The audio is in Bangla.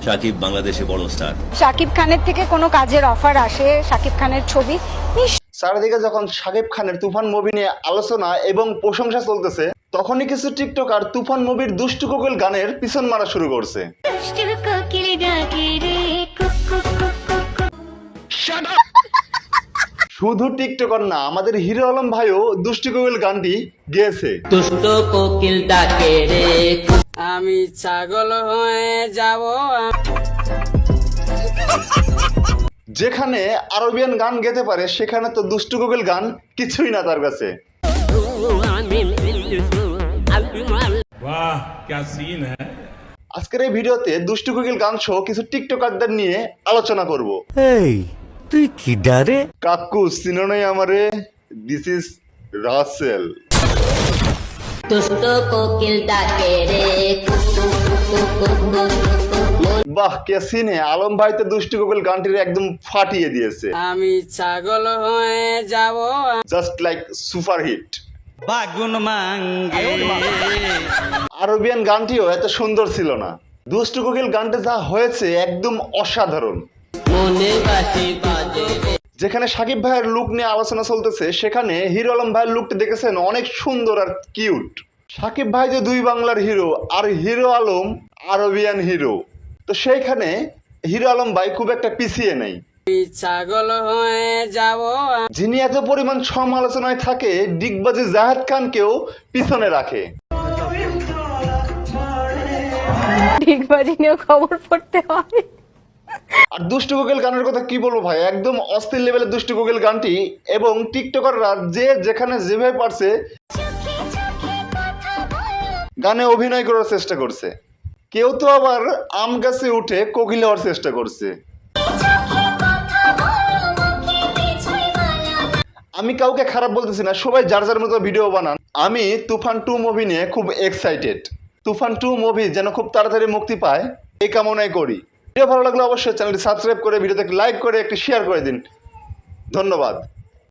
শাকিব বাংলাদেশে বড় স্টার। শাকিব খানের থেকে কোনো কাজের অফার আসে, শাকিব খানের ছবি চারিদিকে যখন শাকিব খানের তুফান মুভি নিয়ে আলোচনা এবং প্রশংসা চলতেছে, তখনই কিছু টিকটকার তুফান মুভির দুষ্টু কোকিল গানের পিছন মারা শুরু করছে। শুধু টিকটকার না, আমাদের হিরো আলম ভাইও দুষ্টু কোকিল গানটি গেয়েছে। দুষ্ট কোকিল ডাকে রে, আমি ছাগল হয়ে যাব। যেখানে আরবিয়ান গান গেতে পারে, সেখানে তো দুষ্টু কোকিল গান কিছুই না তার কাছে। वाह क्या सीन है। আজকের এই ভিডিওতে দুষ্টু কোকিল গান সহ কিছু টিকটকারদের নিয়ে আলোচনা করব। এই তুই কি ডারে? কাকু চিনো নাই আমারে? This is Rasel. দুষ্ট কোকিল ডাকে রে, বাহ, কে সিনে আলম ভাই তো দুষ্টু কোকিল গানটির একদম ফাটিয়ে দিয়েছে। আমি ছাগল হয়ে যাব। Just like super hit. বাগুন মাঙ্গে আরবিয়ান গানটিও এত সুন্দর ছিল না। দুষ্টু কোকিল গানটা যা হয়েছে একদম অসাধারণ। মনে বাসি বাজে রে, যেখানে সাকিব ভাইয়ের লুক নিয়ে আলোচনা চলতেছে, সেখানে হিরো আলম ভাইয়ের লুকটা দেখেছেন অনেক সুন্দর আর কিউট। সাকিব ভাই যে দুই বাংলার হিরো আর হিরো আলম আরবিয়ান হিরো, তো সেইখানে হিরো আলম ভাই খুব একটা পিছিয়ে নেই। আমি ছাগল হয়ে যাব। যিনি এত পরিমাণ সমালোচনায় থাকে, ডিগবাজি জাহেদ খানকেও পিছনে রাখে। ঠিকবাজি নিয়ে খবর পড়তে হয়। আর দুষ্টু কোকিল গানের কথা কি বলবো ভাই, একদম অস্থির লেভেলের দুষ্টু কোকিল গানটি। এবং টিকটকাররা যে যেখানে যেভাবে পারছে গানে অভিনয় করার চেষ্টা করছে। কেউ তো আবার আম গাছে উঠে কোকিল হওয়ার চেষ্টা করছে। আমি কাউকে খারাপ বলতেছি না, সবাই যার যার মতো ভিডিও বানান। আমি তুফান 2 মুভি নিয়ে খুব এক্সাইটেড। তুফান 2 মুভি যেন খুব তাড়াতাড়ি মুক্তি পায়, এই কামনাই করি। ভিডিও ভালো লাগলে অবশ্যই চ্যানেলটি সাবস্ক্রাইব করে, ভিডিওতে লাইক করে একটি শেয়ার করে দিন। ধন্যবাদ।